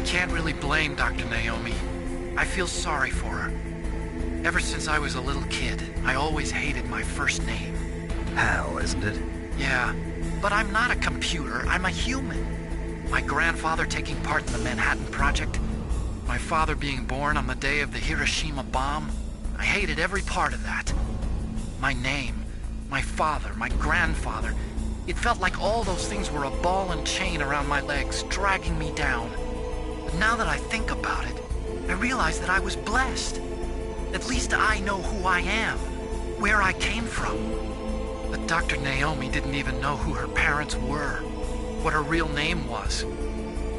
Can't really blame Dr. Naomi. I feel sorry for her. Ever since I was a little kid, I always hated my first name. Hal, isn't it? Yeah, but I'm not a computer, I'm a human. My grandfather taking part in the Manhattan Project, my father being born on the day of the Hiroshima bomb, I hated every part of that. My name, my father, my grandfather, it felt like all those things were a ball and chain around my legs, dragging me down. Now that I think about it, I realize that I was blessed. At least I know who I am, where I came from. But Dr. Naomi didn't even know who her parents were, what her real name was.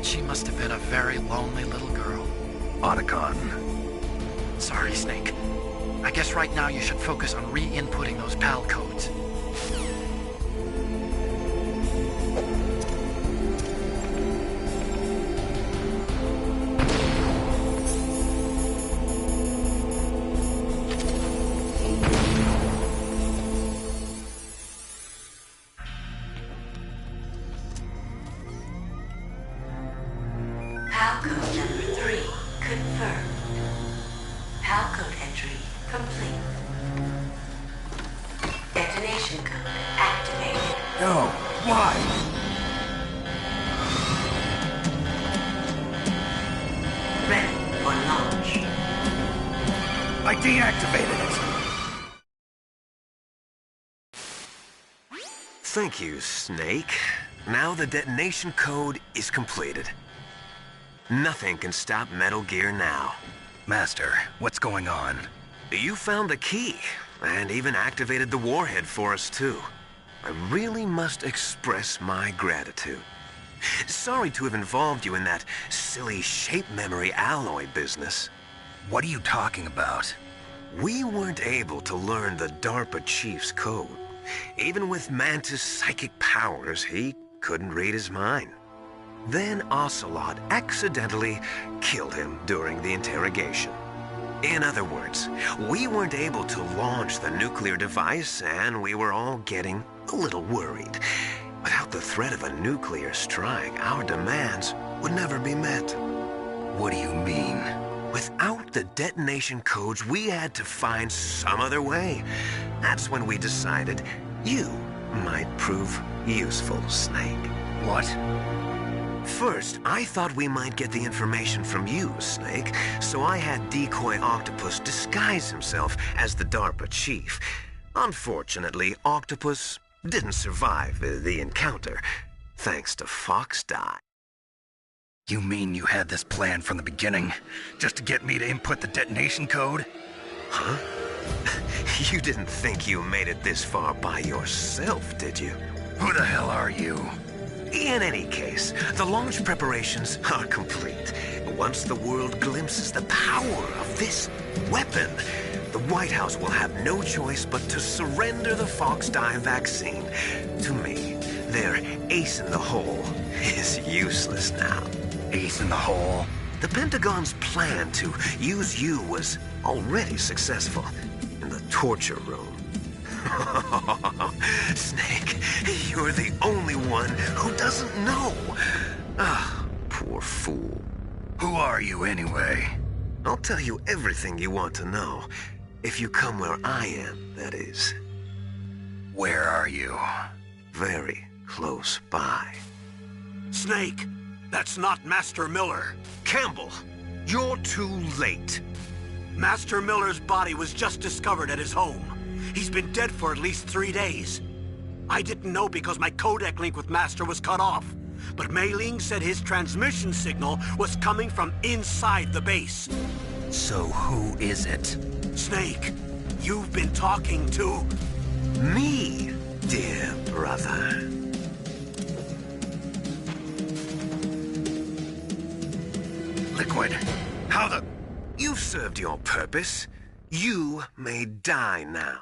She must have been a very lonely little girl. Otacon. Sorry, Snake. I guess right now you should focus on re-inputting those PAL codes. PAL code number 3 confirmed. PAL code entry complete. Detonation code activated. No, why? Ready for launch. I deactivated it. Thank you, Snake. Now the detonation code is completed. Nothing can stop Metal Gear now. Master, what's going on? You found the key, and even activated the warhead for us, too. I really must express my gratitude. Sorry to have involved you in that silly shape memory alloy business. What are you talking about? We weren't able to learn the DARPA chief's code. Even with Mantis' psychic powers, he couldn't read his mind. Then Ocelot accidentally killed him during the interrogation. In other words, we weren't able to launch the nuclear device, and we were all getting a little worried. Without the threat of a nuclear strike, our demands would never be met. What do you mean? Without the detonation codes, we had to find some other way. That's when we decided you might prove useful, Snake. What? First, I thought we might get the information from you, Snake, so I had Decoy Octopus disguise himself as the DARPA chief. Unfortunately, Octopus didn't survive the encounter, thanks to Fox Die. You mean you had this plan from the beginning, just to get me to input the detonation code? Huh? You didn't think you made it this far by yourself, did you? Who the hell are you? In any case, the launch preparations are complete. Once the world glimpses the power of this weapon, the White House will have no choice but to surrender the Fox Die vaccine to me. Their ace in the hole is useless now. Ace in the hole? The Pentagon's plan to use you was already successful in the torture room. Snake, you're the only one who doesn't know. Ah, poor fool. Who are you anyway? I'll tell you everything you want to know. If you come where I am, that is. Where are you? Very close by. Snake, that's not Master Miller. Campbell, you're too late. Master Miller's body was just discovered at his home. He's been dead for at least 3 days. I didn't know because my codec link with Master was cut off. But Mei Ling said his transmission signal was coming from inside the base. So who is it? Snake, you've been talking to... Me, dear brother. Liquid, how the... You've served your purpose. You may die now.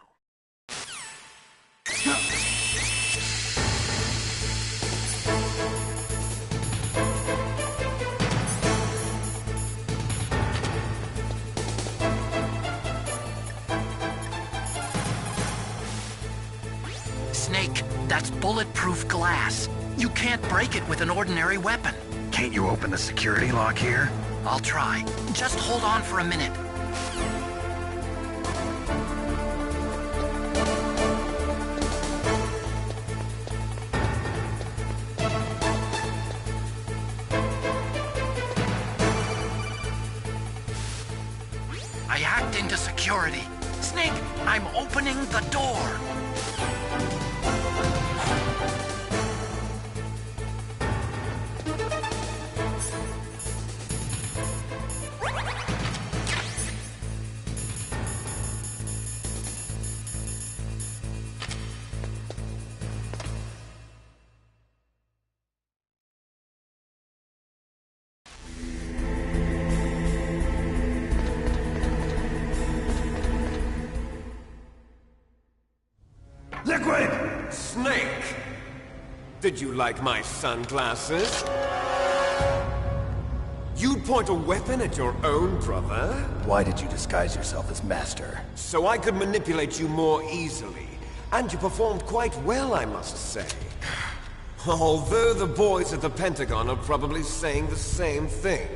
Snake, that's bulletproof glass. You can't break it with an ordinary weapon. Can't you open the security lock here? I'll try. Just hold on for a minute. I hacked into security. Snake, I'm opening the door. Liquid! Snake! Did you like my sunglasses? You'd point a weapon at your own brother? Why did you disguise yourself as Master? So I could manipulate you more easily. And you performed quite well, I must say. Although the boys at the Pentagon are probably saying the same thing.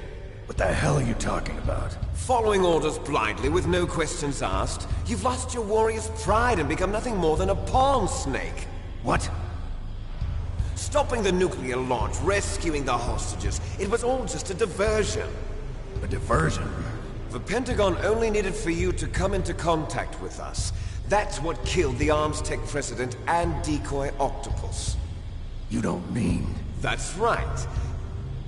What the hell are you talking about? Following orders blindly with no questions asked, you've lost your warrior's pride and become nothing more than a pawn, Snake. What? Stopping the nuclear launch, rescuing the hostages, it was all just a diversion. A diversion? The Pentagon only needed for you to come into contact with us. That's what killed the Arms Tech president and decoy octopus. You don't mean... That's right.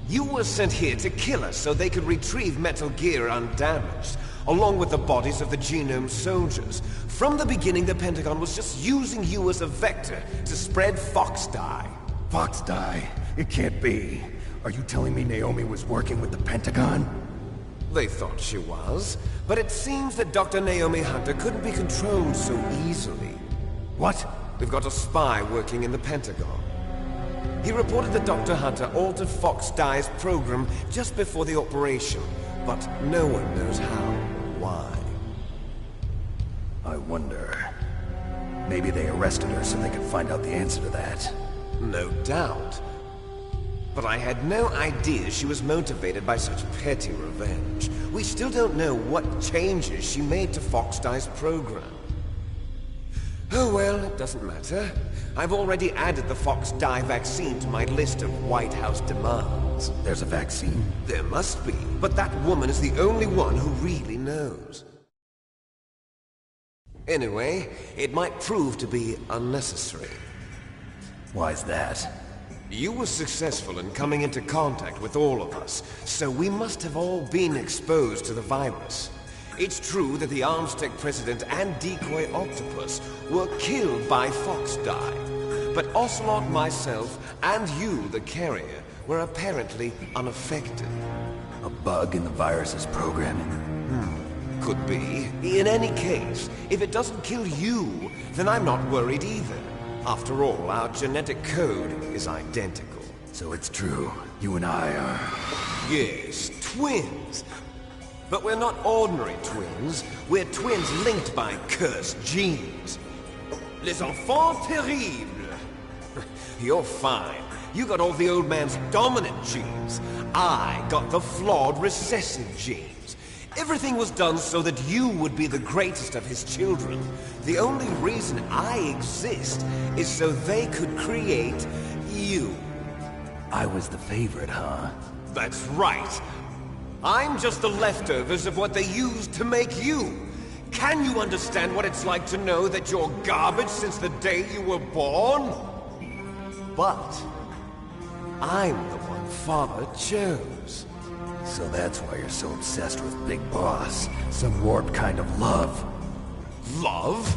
You were sent here to kill us so they could retrieve Metal Gear undamaged, along with the bodies of the Genome soldiers. From the beginning, the Pentagon was just using you as a vector to spread Fox dye. Fox dye? It can't be. Are you telling me Naomi was working with the Pentagon? They thought she was, but it seems that Dr. Naomi Hunter couldn't be controlled so easily. What? We've got a spy working in the Pentagon. He reported that Dr. Hunter altered Fox Dye's program just before the operation, but no one knows how, why. I wonder... Maybe they arrested her so they could find out the answer to that. No doubt. But I had no idea she was motivated by such petty revenge. We still don't know what changes she made to Fox Dye's program. Oh well, it doesn't matter. I've already added the Fox Dye vaccine to my list of White House demands. There's a vaccine? There must be, but that woman is the only one who really knows. Anyway, it might prove to be unnecessary. Why's that? You were successful in coming into contact with all of us, so we must have all been exposed to the virus. It's true that the Arms Tech president and decoy octopus were killed by Fox Dye, but Ocelot, myself, and you, the carrier, were apparently unaffected. A bug in the virus's programming? Could be. In any case, if it doesn't kill you, then I'm not worried either. After all, our genetic code is identical. So it's true. You and I are... Yes, twins. But we're not ordinary twins. We're twins linked by cursed genes. Les enfants terribles. You're fine. You got all the old man's dominant genes. I got the flawed recessive genes. Everything was done so that you would be the greatest of his children. The only reason I exist is so they could create you. I was the favorite, huh? That's right. I'm just the leftovers of what they used to make you. Can you understand what it's like to know that you're garbage since the day you were born? But I'm the one Father chose. So that's why you're so obsessed with Big Boss. Some warped kind of love. Love?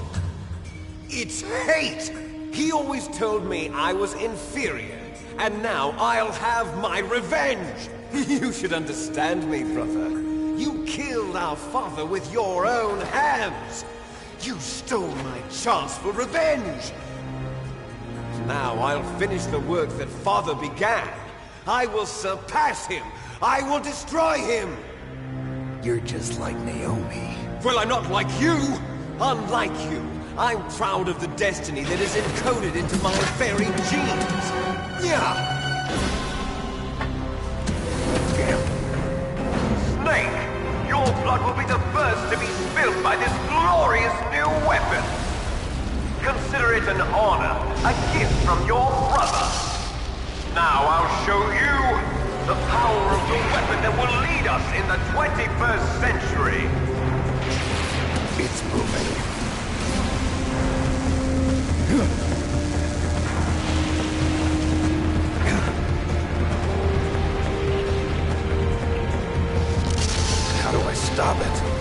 It's hate! He always told me I was inferior, and now I'll have my revenge! You should understand me, brother. You killed our father with your own hands! You stole my chance for revenge! Now I'll finish the work that Father began. I will surpass him! I will destroy him! You're just like Naomi. Well, I'm not like you! Unlike you, I'm proud of the destiny that is encoded into my very genes! Yeah! Snake, your blood will be the first to be spilled by this glorious new weapon! Consider it an honor, a gift from your brother! Now I'll show you the power of the weapon that will lead us in the 21st century! It's moving. How do I stop it?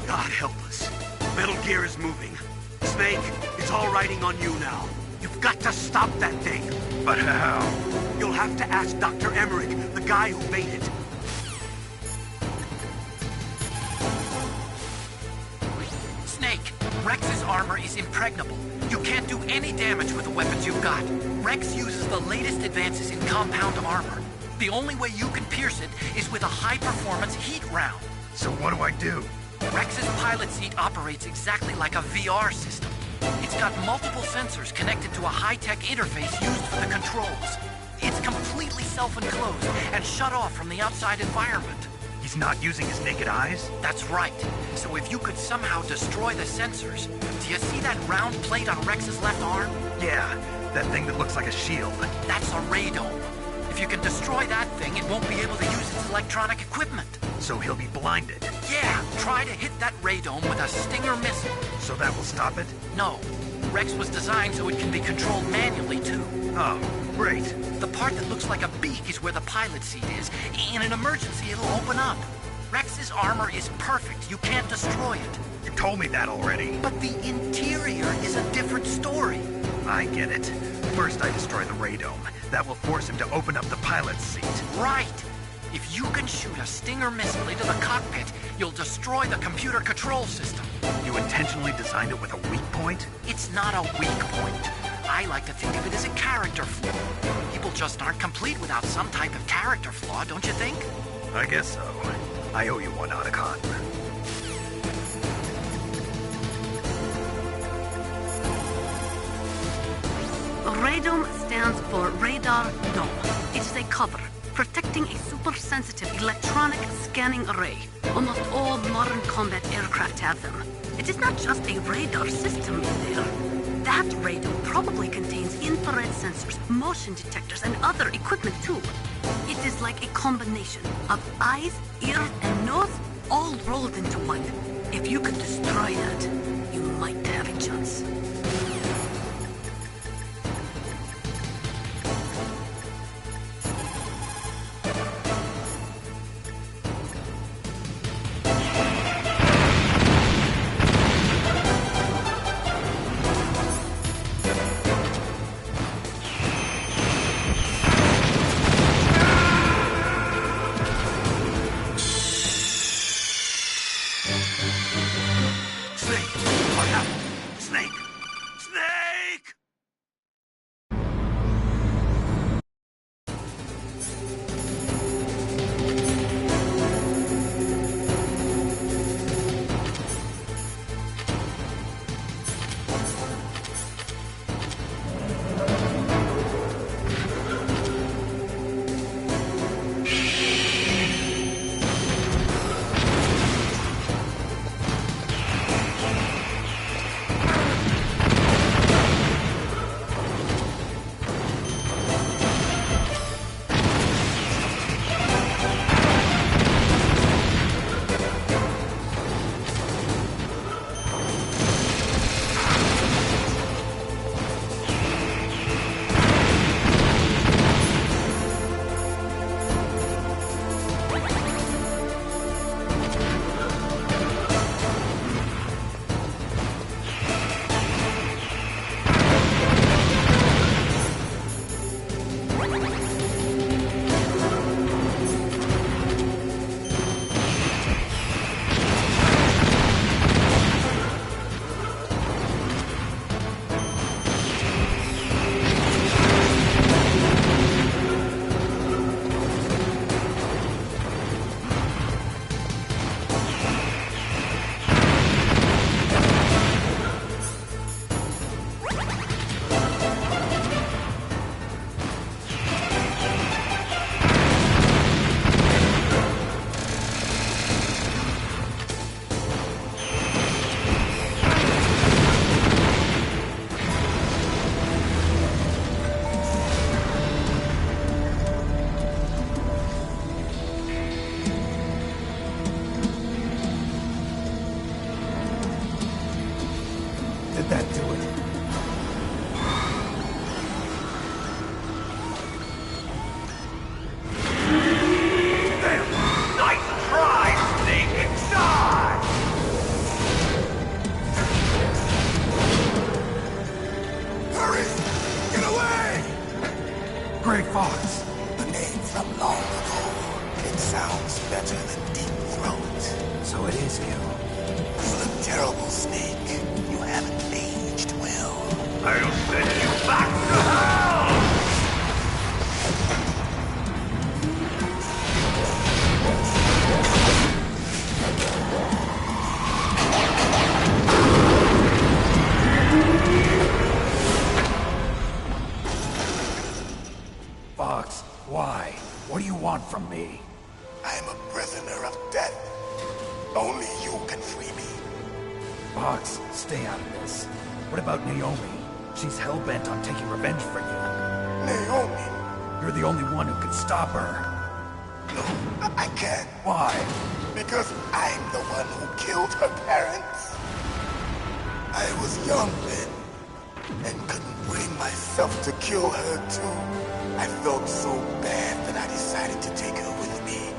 God help us. Metal Gear is moving. Snake, it's all riding on you now. You've got to stop that thing. But how? You'll have to ask Dr. Emmerich, the guy who made it. Snake, Rex's armor is impregnable. You can't do any damage with the weapons you've got. Rex uses the latest advances in compound armor. The only way you can pierce it is with a high-performance heat round. So what do I do? Rex's pilot seat operates exactly like a VR system. It's got multiple sensors connected to a high-tech interface used for the controls. It's completely self-enclosed and shut off from the outside environment. He's not using his naked eyes? That's right. So if you could somehow destroy the sensors... Do you see that round plate on Rex's left arm? Yeah, that thing that looks like a shield. That's a radome. If you can destroy that thing, it won't be able to use its electronic equipment. So he'll be blinded. Yeah, try to hit that radome with a Stinger missile. So that will stop it? No. Rex was designed so it can be controlled manually, too. Oh, great. The part that looks like a beak is where the pilot seat is. In an emergency, it'll open up. Rex's armor is perfect. You can't destroy it. You told me that already. But the interior is a different story. I get it. First I destroy the radome. That will force him to open up the pilot's seat. Right. If you can shoot a Stinger missile into the cockpit, you'll destroy the computer control system. You intentionally designed it with a weak point? It's not a weak point. I like to think of it as a character flaw. People just aren't complete without some type of character flaw, don't you think? I guess so. I owe you one, Otacon. Radome stands for Radar Dome. It is a cover protecting a super-sensitive electronic scanning array. Almost all modern combat aircraft have them. It is not just a radar system in there. That radome probably contains infrared sensors, motion detectors, and other equipment too. It is like a combination of eyes, ears, and nose all rolled into one. If you could destroy that, you might have a chance. Did that do it? Damn! Nice try, Snake! Die! Hurry! Get away! Grey Fox. The name from long ago. It sounds better than Deep Throat. So it is you. You look terrible, Snake. You haven't aged well. I'll send you back to hell! Fox, why? What do you want from me? I'm a prisoner of death. Only you can free me. Fox, stay out of this. What about Naomi? She's hell-bent on taking revenge for you. Naomi? You're the only one who can stop her. No, I can't. Why? Because I'm the one who killed her parents. I was young then, and couldn't bring myself to kill her too. I felt so bad that I decided to take her with me.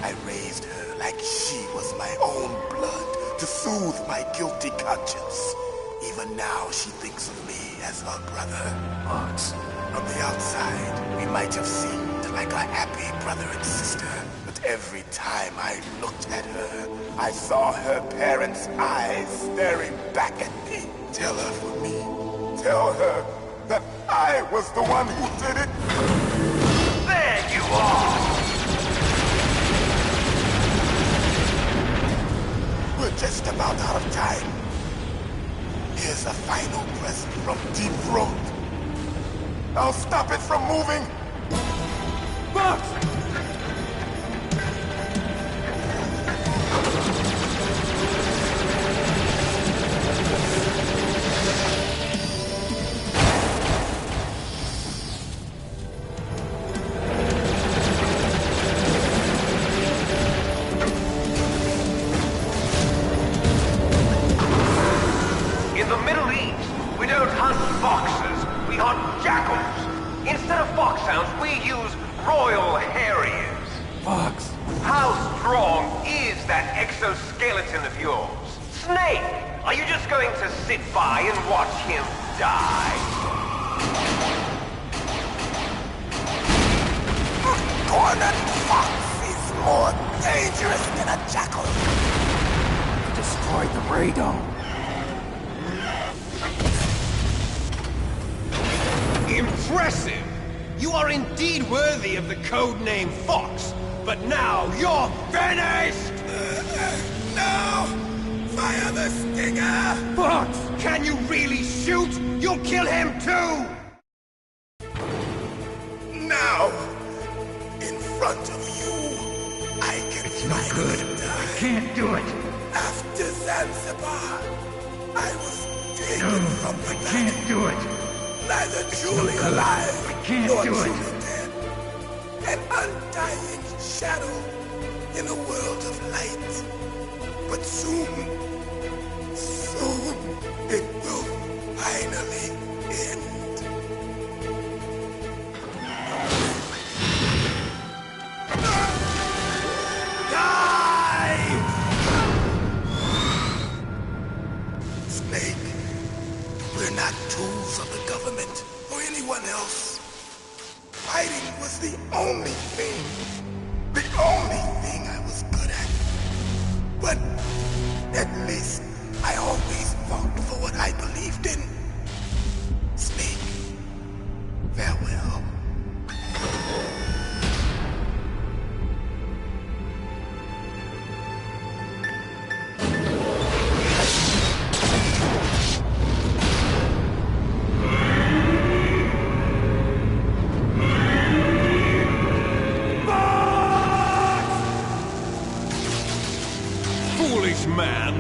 I raised her like she was my own blood to soothe my guilty conscience. Even now, she thinks of me as her brother. Fox. On the outside, we might have seemed like a happy brother and sister. But every time I looked at her, I saw her parents' eyes staring back at me. Tell her for me. Tell her that I was the one who did it. There you are! We're just about out of time. Here's a final present from Deep Throat. I'll stop it from moving. Fox! In the Middle East, we don't hunt foxes, we hunt jackals. Instead of foxhounds, we use royal harriers. Fox! How strong is that exoskeleton of yours? Snake, are you just going to sit by and watch him die? Cornered fox is more dangerous than a jackal. Destroyed the radome. Impressive! You are indeed worthy of the codename Fox, but now you're finished! No! Fire the stinger! Fox! Can you really shoot? You'll kill him too! Now! In front of you, I can finally die. Can't do it. After Zanzibar, I was taken from the planet. Can't do it. Neither truly alive can't nor do it. truly dead. An undying shadow in a world of light. But soon, it will finally end. Die! Snake, we're not tools of the government or anyone else. Fighting was the only thing I was good at. But at least I always fought for what I believed in. Snake, farewell. Foolish man!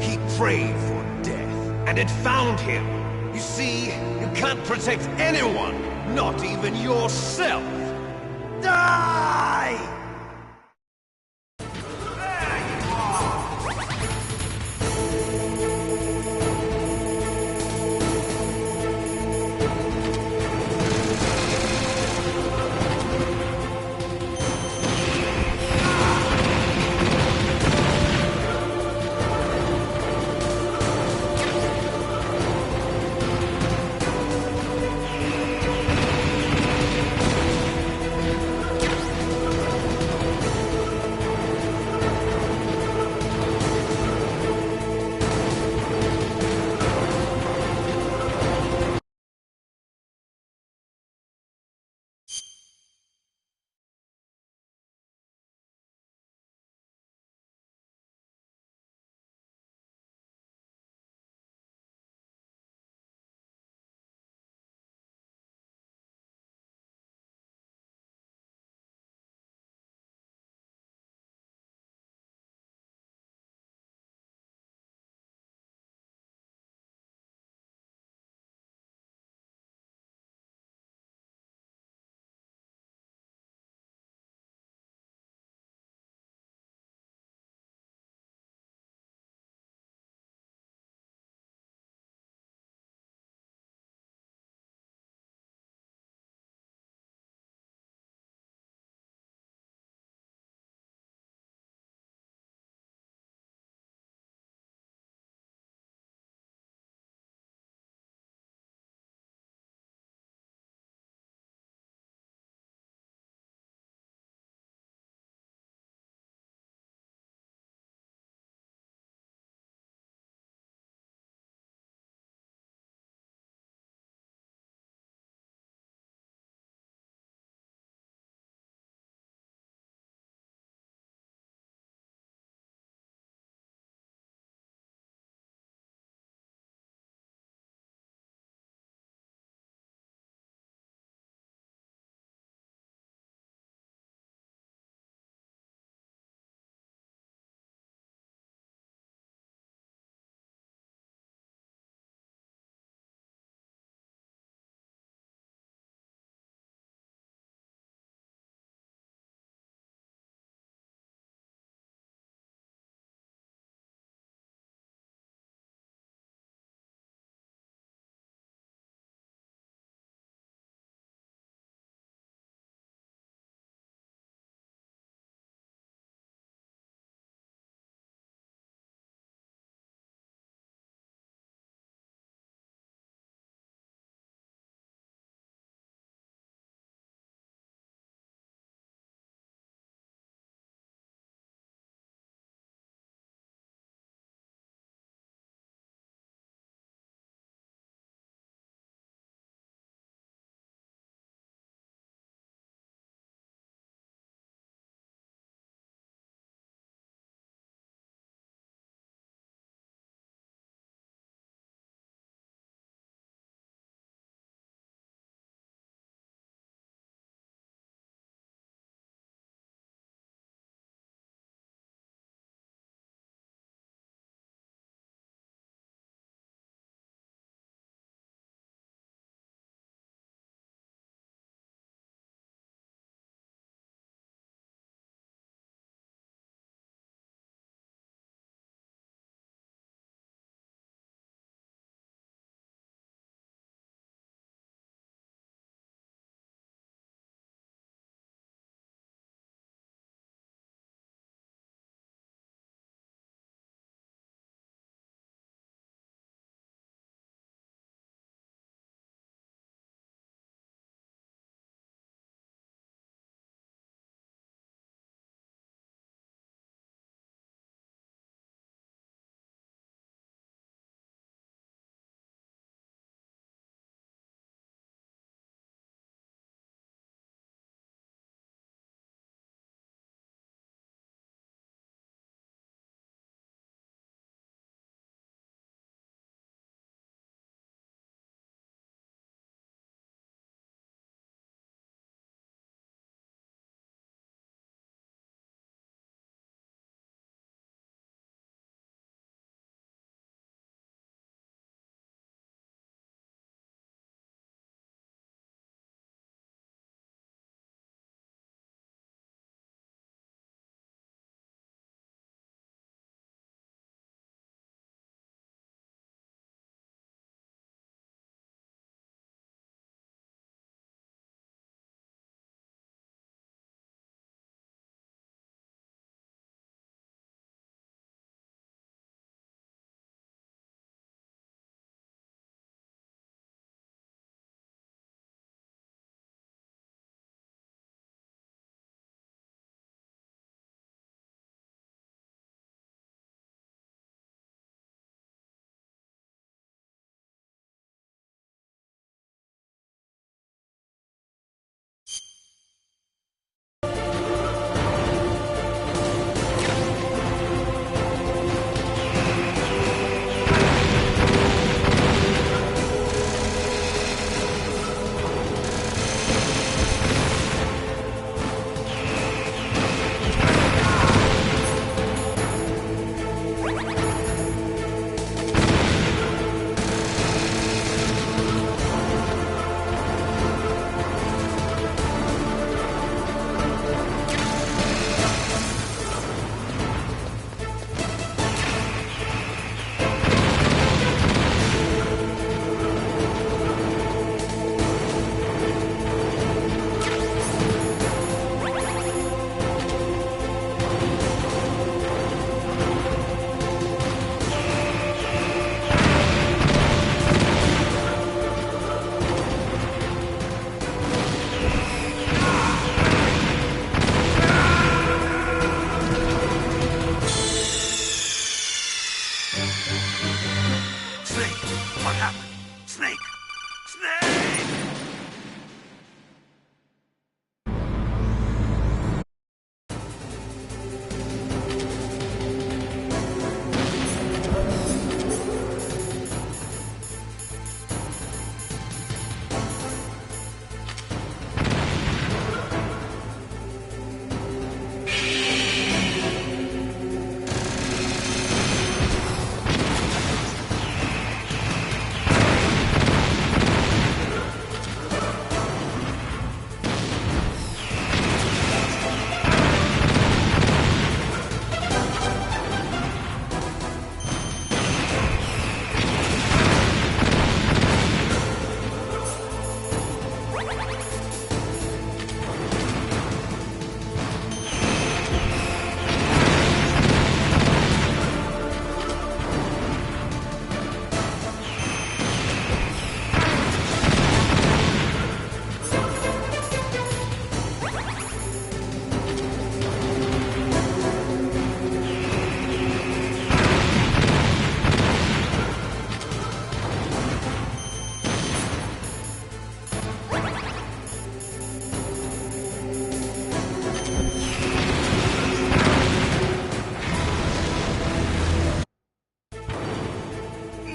He prayed for death, and it found him. You see, you can't protect anyone, not even yourself. Die! happened? Snake! Snake!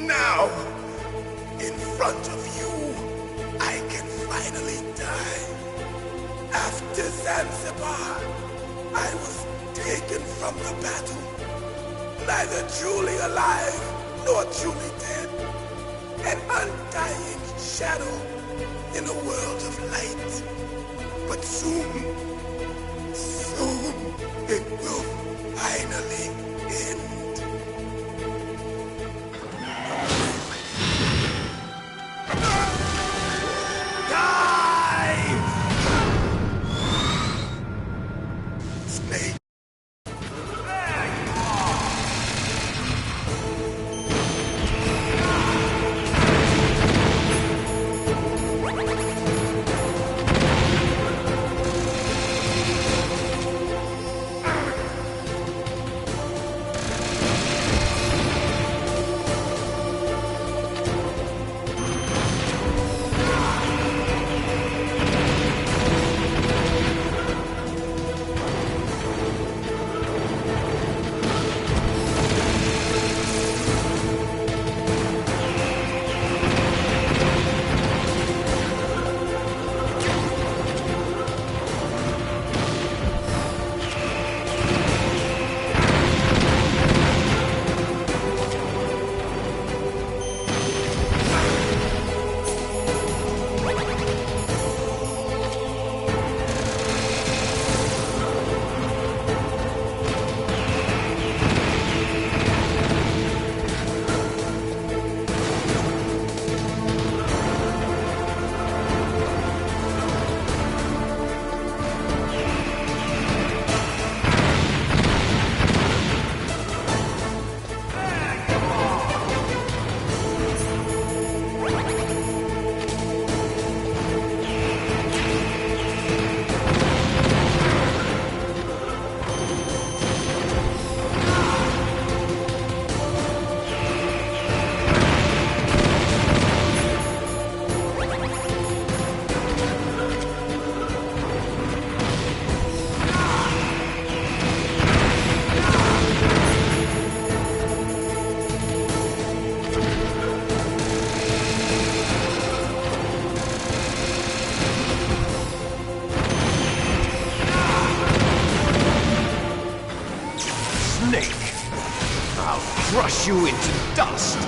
Now, in front of you, I can finally die. After Zanzibar, I was taken from the battle, neither truly alive nor truly dead. An undying shadow in a world of light. But soon, it will finally end. Snake. Crush you into dust!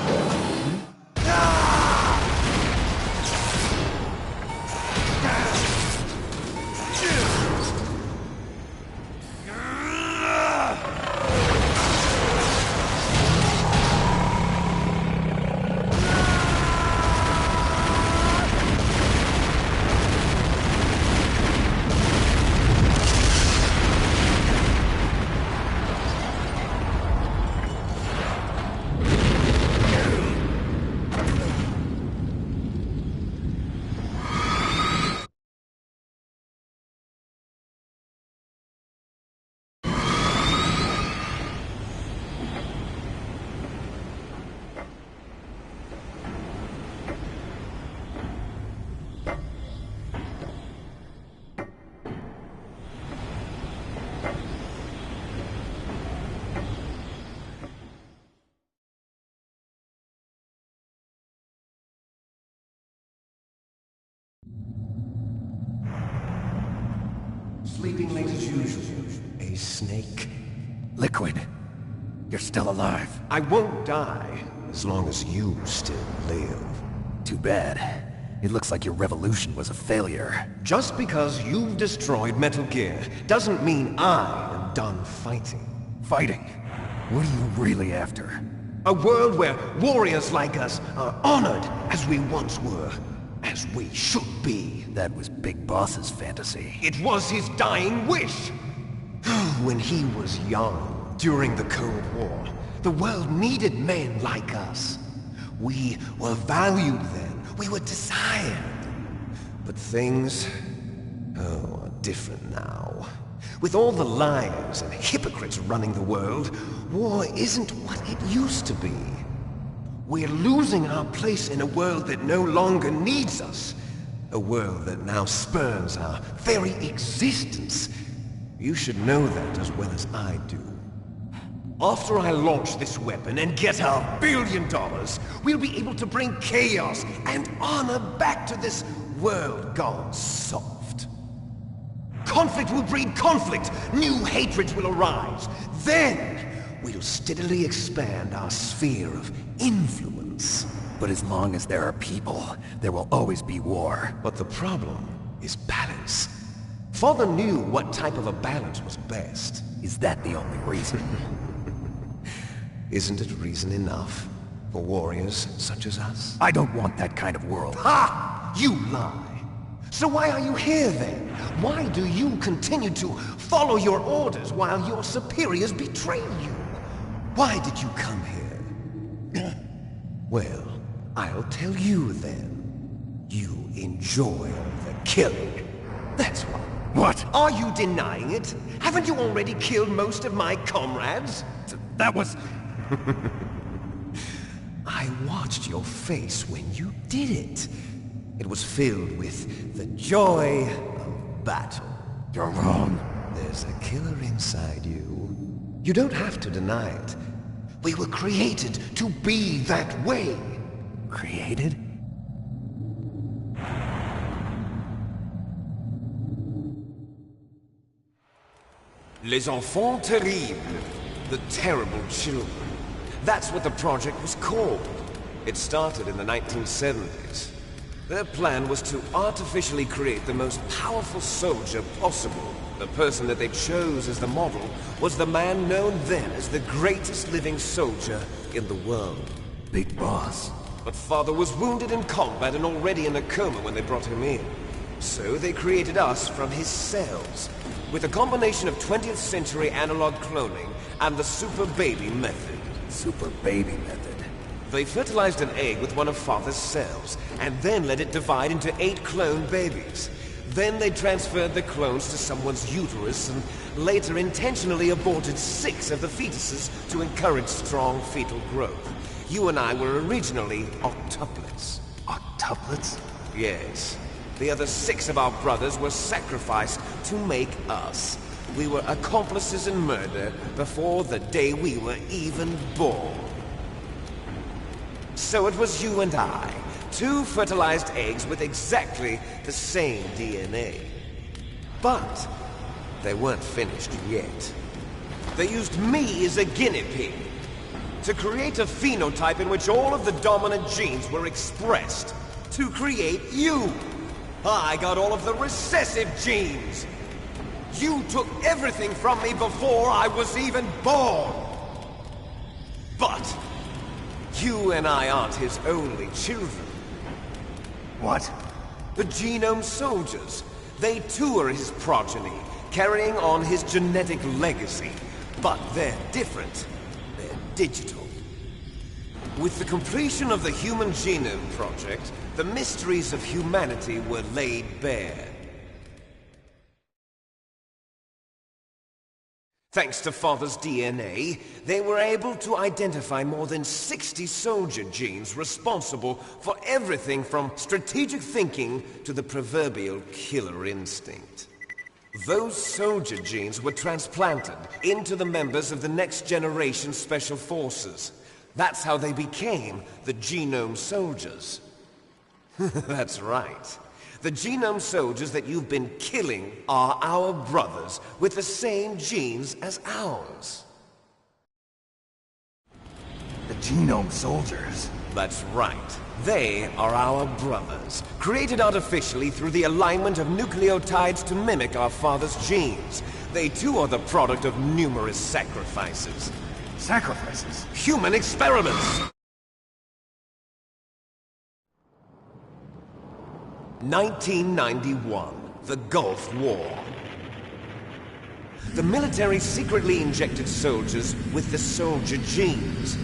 Sleeping late as usual. A snake. Liquid, you're still alive. I won't die as long as you still live. Too bad. It looks like your revolution was a failure. Just because you've destroyed Metal Gear doesn't mean I am done fighting. Fighting? What are you really after? A world where warriors like us are honored as we once were, as we should be. That was Big Boss's fantasy. It was his dying wish. When he was young, during the Cold War, the world needed men like us. We were valued then. We were desired. But things, are different now. With all the liars and hypocrites running the world, war isn't what it used to be. We're losing our place in a world that no longer needs us. A world that now spurns our very existence. You should know that as well as I do. After I launch this weapon and get our $1 billion, we'll be able to bring chaos and honor back to this world gone soft. Conflict will breed conflict. New hatreds will arise. Then, we'll steadily expand our sphere of influence. But as long as there are people, there will always be war. But the problem is balance. Father knew what type of a balance was best. Is that the only reason? Isn't it reason enough for warriors such as us? I don't want that kind of world. Ha! You lie! So why are you here then? Why do you continue to follow your orders while your superiors betray you? Why did you come here? Well, I'll tell you then. You enjoy the killing. That's why. What? Are you denying it? Haven't you already killed most of my comrades? That was... I watched your face when you did it. It was filled with the joy of battle. You're wrong. There's a killer inside you. You don't have to deny it. We were created to be that way. Created? Les enfants terribles. The terrible children. That's what the project was called. It started in the 1970s. Their plan was to artificially create the most powerful soldier possible. The person that they chose as the model was the man known then as the greatest living soldier in the world. Big Boss. But Father was wounded in combat and already in a coma when they brought him in. So they created us from his cells, with a combination of 20th century analog cloning and the super baby method. Super baby method. They fertilized an egg with one of Father's cells, and then let it divide into 8 clone babies. Then they transferred the clones to someone's uterus, and later intentionally aborted 6 of the fetuses to encourage strong fetal growth. You and I were originally octuplets. Octuplets? Yes. The other 6 of our brothers were sacrificed to make us. We were accomplices in murder before the day we were even born. So it was you and I, 2 fertilized eggs with exactly the same DNA. But they weren't finished yet. They used me as a guinea pig to create a phenotype in which all of the dominant genes were expressed. To create you. I got all of the recessive genes. You took everything from me before I was even born. But you and I aren't his only children. What? The Genome Soldiers. They too are his progeny, carrying on his genetic legacy. But they're different. They're digital. With the completion of the Human Genome Project, the mysteries of humanity were laid bare. Thanks to Father's DNA, they were able to identify more than 60 soldier genes responsible for everything from strategic thinking to the proverbial killer instinct. Those soldier genes were transplanted into the members of the next generation Special Forces. That's how they became the Genome Soldiers. That's right. The genome soldiers that you've been killing are our brothers, with the same genes as ours. The genome soldiers? That's right. They are our brothers, created artificially through the alignment of nucleotides to mimic our father's genes. They too are the product of numerous sacrifices. Sacrifices? Human experiments! 1991, the Gulf War. The military secretly injected soldiers with the soldier genes.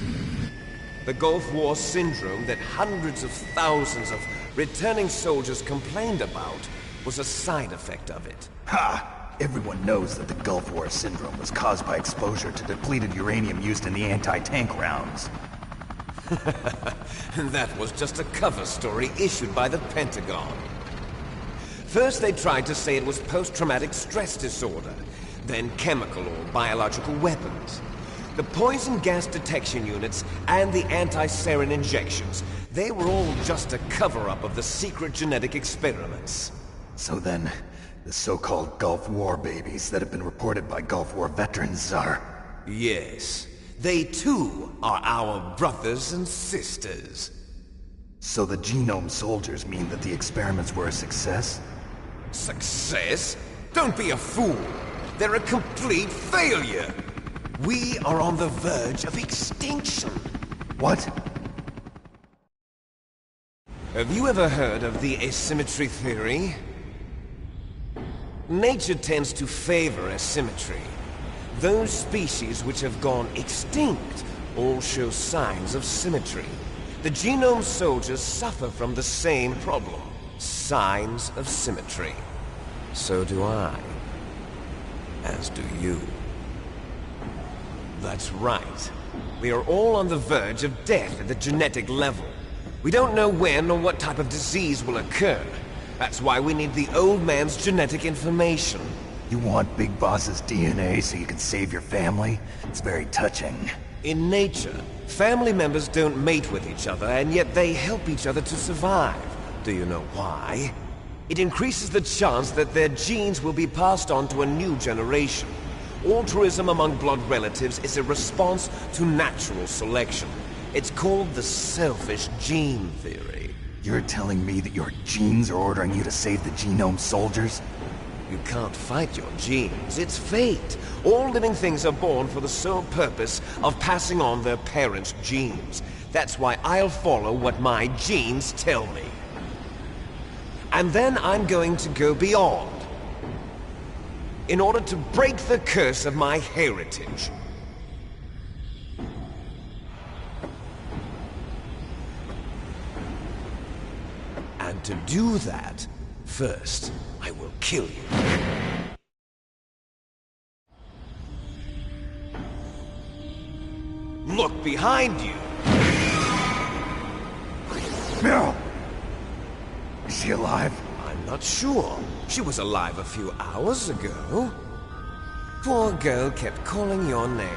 The Gulf War syndrome that hundreds of thousands of returning soldiers complained about was a side effect of it. Ha! Everyone knows that the Gulf War syndrome was caused by exposure to depleted uranium used in the anti-tank rounds. That was just a cover story issued by the Pentagon. First they tried to say it was post-traumatic stress disorder, then chemical or biological weapons. The poison gas detection units and the anti-sarin injections, they were all just a cover-up of the secret genetic experiments. So then, the so-called Gulf War babies that have been reported by Gulf War veterans are... Yes. They too are our brothers and sisters. So the genome soldiers mean that the experiments were a success? Success? Don't be a fool! They're a complete failure! We are on the verge of extinction. What? Have you ever heard of the asymmetry theory? Nature tends to favor asymmetry. Those species which have gone extinct all show signs of symmetry. The genome soldiers suffer from the same problem. Signs of symmetry. So do I. As do you. That's right. We are all on the verge of death at the genetic level. We don't know when or what type of disease will occur. That's why we need the old man's genetic information. You want Big Boss's DNA so you can save your family? It's very touching. In nature, family members don't mate with each other, and yet they help each other to survive. Do you know why? It increases the chance that their genes will be passed on to a new generation. Altruism among blood relatives is a response to natural selection. It's called the selfish gene theory. You're telling me that your genes are ordering you to save the genome soldiers? You can't fight your genes. It's fate. All living things are born for the sole purpose of passing on their parents' genes. That's why I'll follow what my genes tell me. And then I'm going to go beyond. In order to break the curse of my heritage. And to do that, first, I will kill you. Look behind you! Meryl! Is she alive? I'm not sure. She was alive a few hours ago. Poor girl kept calling your name.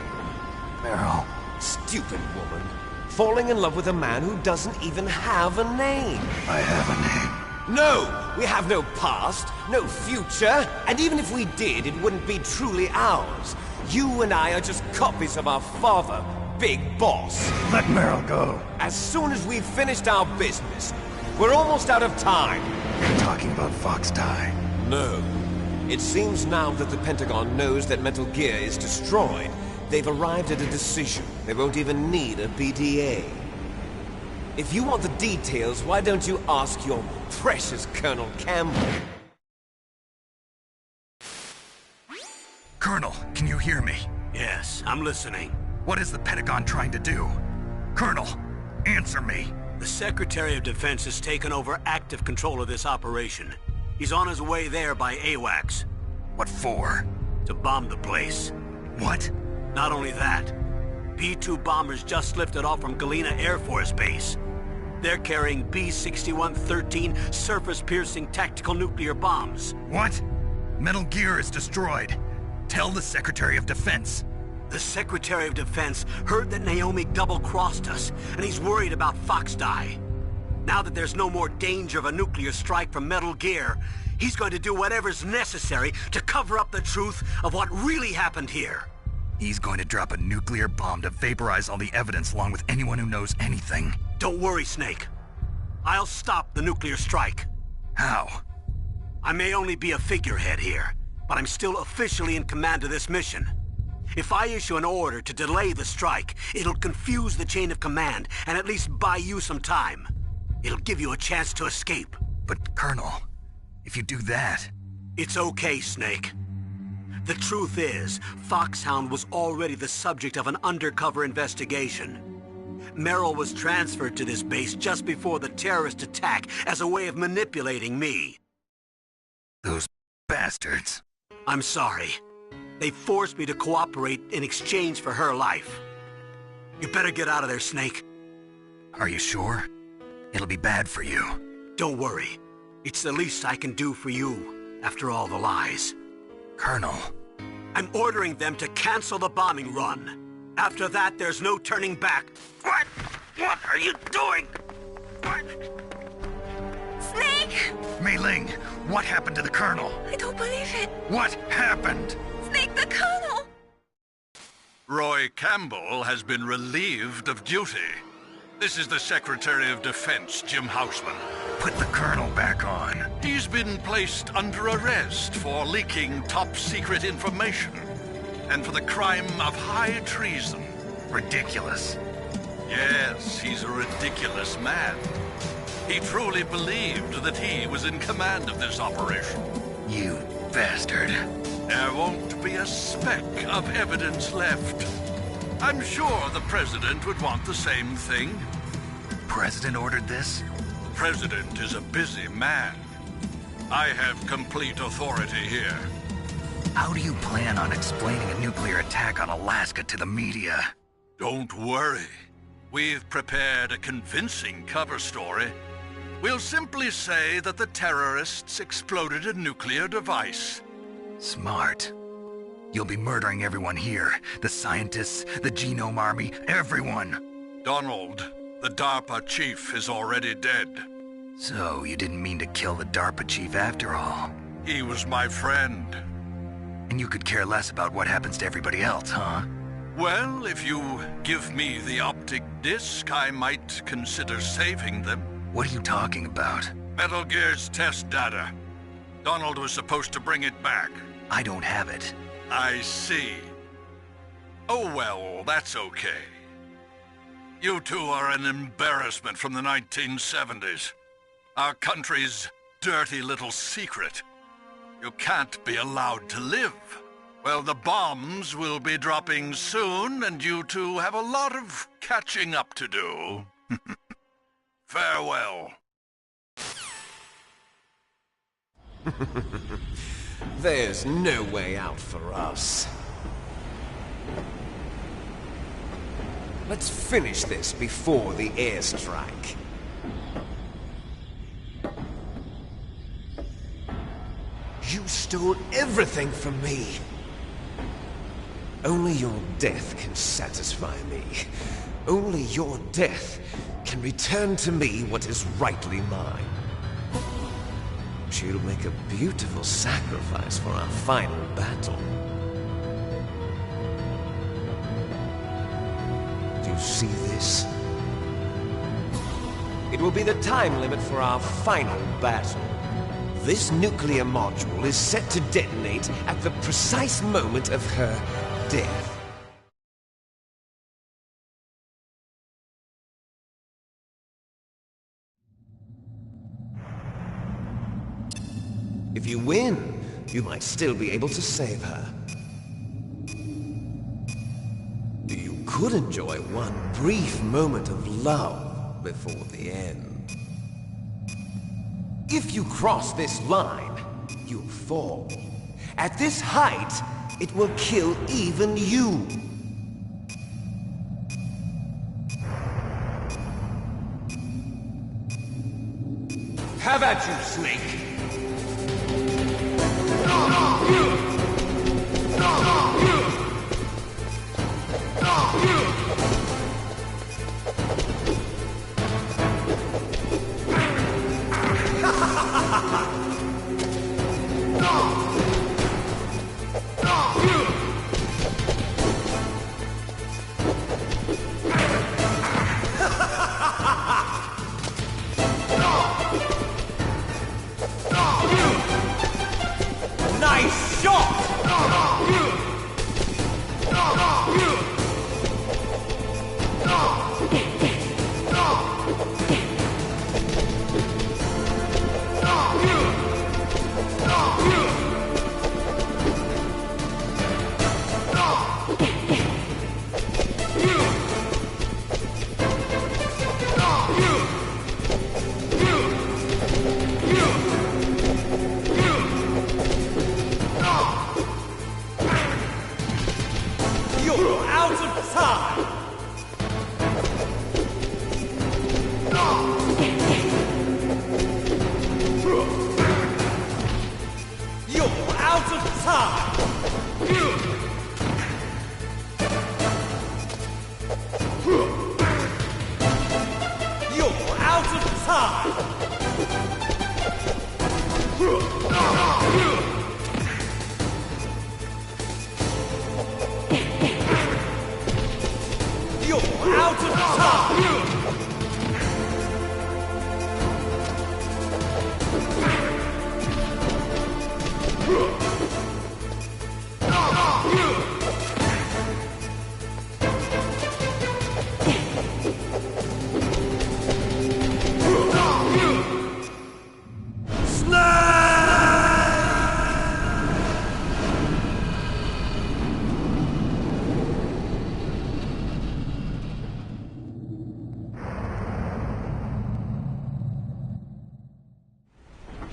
Meryl. Stupid woman. Falling in love with a man who doesn't even have a name. I have a name. No! We have no past, no future, and even if we did, it wouldn't be truly ours. You and I are just copies of our father, Big Boss. Let Meryl go. As soon as we've finished our business, we're almost out of time. You're talking about Fox Die. No. It seems now that the Pentagon knows that Metal Gear is destroyed. They've arrived at a decision. They won't even need a PDA. If you want the details, why don't you ask your precious Colonel Campbell? Colonel, can you hear me? Yes, I'm listening. What is the Pentagon trying to do? Colonel, answer me. The Secretary of Defense has taken over active control of this operation. He's on his way there by AWACS. What for? To bomb the place. What? Not only that, P-2 bombers just lifted off from Galena Air Force Base. They're carrying B-6113 surface-piercing tactical nuclear bombs. What? Metal Gear is destroyed. Tell the Secretary of Defense. The Secretary of Defense heard that Naomi double-crossed us, and he's worried about Fox Die. Now that there's no more danger of a nuclear strike from Metal Gear, he's going to do whatever's necessary to cover up the truth of what really happened here. He's going to drop a nuclear bomb to vaporize all the evidence along with anyone who knows anything. Don't worry, Snake. I'll stop the nuclear strike. How? I may only be a figurehead here, but I'm still officially in command of this mission. If I issue an order to delay the strike, it'll confuse the chain of command and at least buy you some time. It'll give you a chance to escape. But, Colonel, if you do that... It's okay, Snake. The truth is, Foxhound was already the subject of an undercover investigation. Merrill was transferred to this base just before the terrorist attack as a way of manipulating me. Those bastards. I'm sorry. They forced me to cooperate in exchange for her life. You better get out of there, Snake. Are you sure? It'll be bad for you. Don't worry. It's the least I can do for you, after all the lies. Colonel. I'm ordering them to cancel the bombing run. After that, there's no turning back. What? What are you doing? What? Snake! Mei Ling, what happened to the Colonel? I don't believe it. What happened? Snake, the Colonel! Roy Campbell has been relieved of duty. This is the Secretary of Defense, Jim Houseman. Put the Colonel back on. He's been placed under arrest for leaking top-secret information and for the crime of high treason. Ridiculous. Yes, he's a ridiculous man. He truly believed that he was in command of this operation. You bastard. There won't be a speck of evidence left. I'm sure the President would want the same thing. President ordered this? The President is a busy man. I have complete authority here. How do you plan on explaining a nuclear attack on Alaska to the media? Don't worry. We've prepared a convincing cover story. We'll simply say that the terrorists exploded a nuclear device. Smart. You'll be murdering everyone here. The scientists, the Genome Army, everyone. Donald, the DARPA chief, is already dead. So, you didn't mean to kill the DARPA chief after all? He was my friend. And you could care less about what happens to everybody else, huh? Well, if you give me the optic disc, I might consider saving them. What are you talking about? Metal Gear's test data. Donald was supposed to bring it back. I don't have it. I see. Oh well, that's okay. You two are an embarrassment from the 1970s. Our country's dirty little secret. You can't be allowed to live. Well, the bombs will be dropping soon, and you two have a lot of catching up to do. Farewell. There's no way out for us. Let's finish this before the airstrike. You stole everything from me. Only your death can satisfy me. Only your death can return to me what is rightly mine. She'll make a beautiful sacrifice for our final battle. Do you see this? It will be the time limit for our final battle. This nuclear module is set to detonate at the precise moment of her death. If you win, you might still be able to save her. You could enjoy one brief moment of love before the end. If you cross this line, you'll fall. At this height, it will kill even you. Have at you, Snake! time! You're out of time!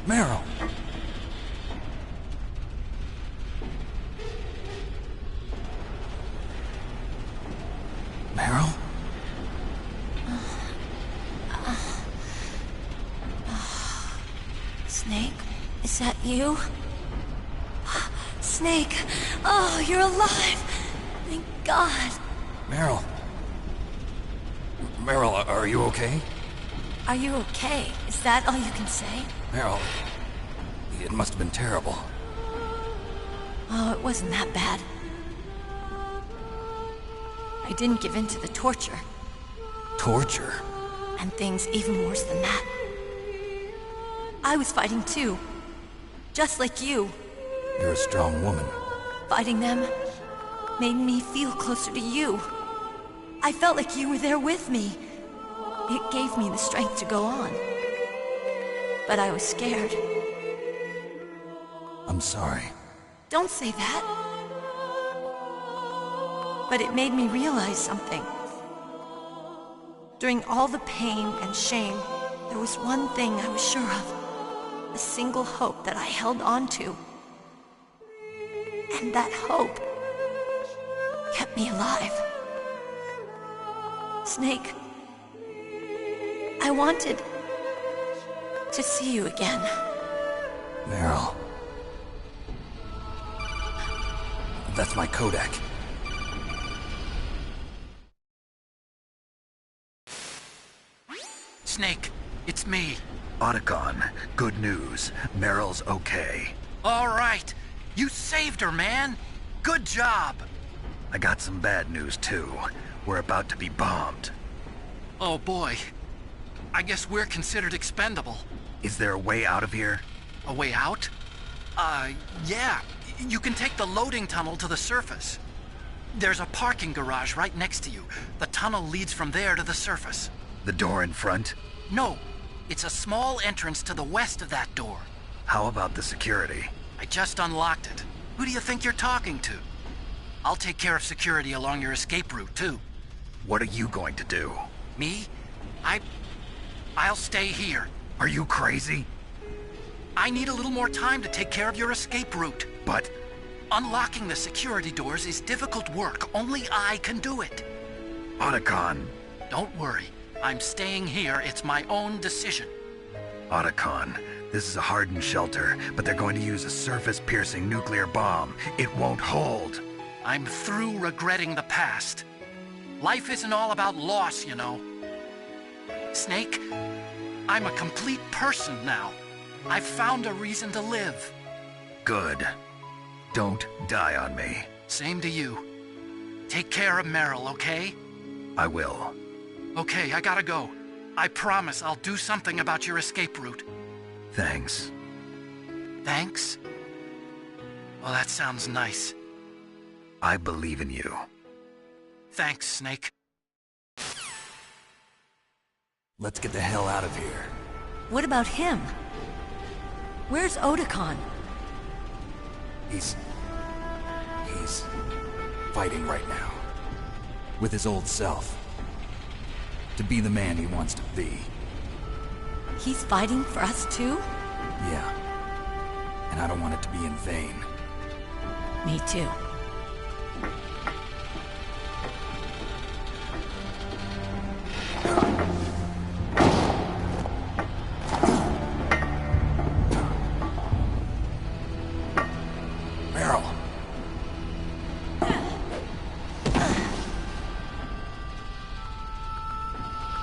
Meryl! Meryl? Snake, is that you? Snake! Oh, you're alive! Thank God! Meryl? Meryl, are you okay? Are you okay? Is that all you can say? Meryl, it must have been terrible. Oh, it wasn't that bad. I didn't give in to the torture. Torture? And things even worse than that. I was fighting too. Just like you. You're a strong woman. Fighting them made me feel closer to you. I felt like you were there with me. It gave me the strength to go on. But I was scared. I'm sorry. Don't say that. But it made me realize something. During all the pain and shame, there was one thing I was sure of. A single hope that I held on to. And that hope kept me alive. Snake, I wanted to see you again. Meryl. That's my Kodak. Snake, it's me. Otacon, good news. Meryl's okay. All right. You saved her, man. Good job. I got some bad news, too. We're about to be bombed. Oh, boy. I guess we're considered expendable. Is there a way out of here? A way out? Yeah. You can take the loading tunnel to the surface. There's a parking garage right next to you. The tunnel leads from there to the surface. The door in front? No. It's a small entrance to the west of that door. How about the security? I just unlocked it. Who do you think you're talking to? I'll take care of security along your escape route, too. What are you going to do? Me? I'll stay here. Are you crazy? I need a little more time to take care of your escape route. But... unlocking the security doors is difficult work. Only I can do it. Otacon. Don't worry. I'm staying here. It's my own decision. Otacon, this is a hardened shelter, but they're going to use a surface-piercing nuclear bomb. It won't hold. I'm through regretting the past. Life isn't all about loss, you know. Snake, I'm a complete person now. I've found a reason to live. Good. Don't die on me. Same to you. Take care of Meryl, okay? I will. Okay, I gotta go. I promise I'll do something about your escape route. Thanks. Thanks? Well, that sounds nice. I believe in you. Thanks, Snake. Let's get the hell out of here. What about him? Where's Otacon? He's fighting right now. With his old self. To be the man he wants to be. He's fighting for us too? Yeah. And I don't want it to be in vain. Me too. Meryl.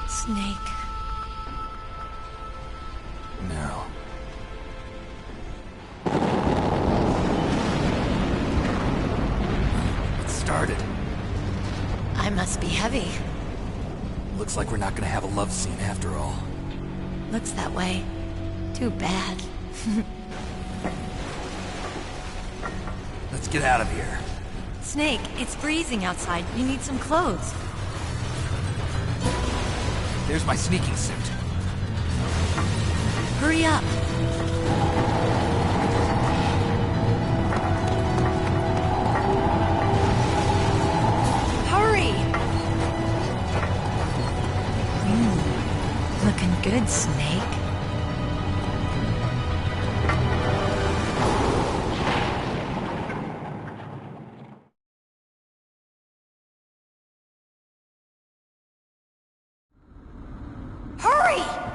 Snake. I must be heavy. Looks like we're not gonna have a love scene after all. Looks that way. Too bad. Let's get out of here. Snake, it's freezing outside. You need some clothes. There's my sneaking suit. Hurry up. Hurry! Looking good, Snake. Hurry!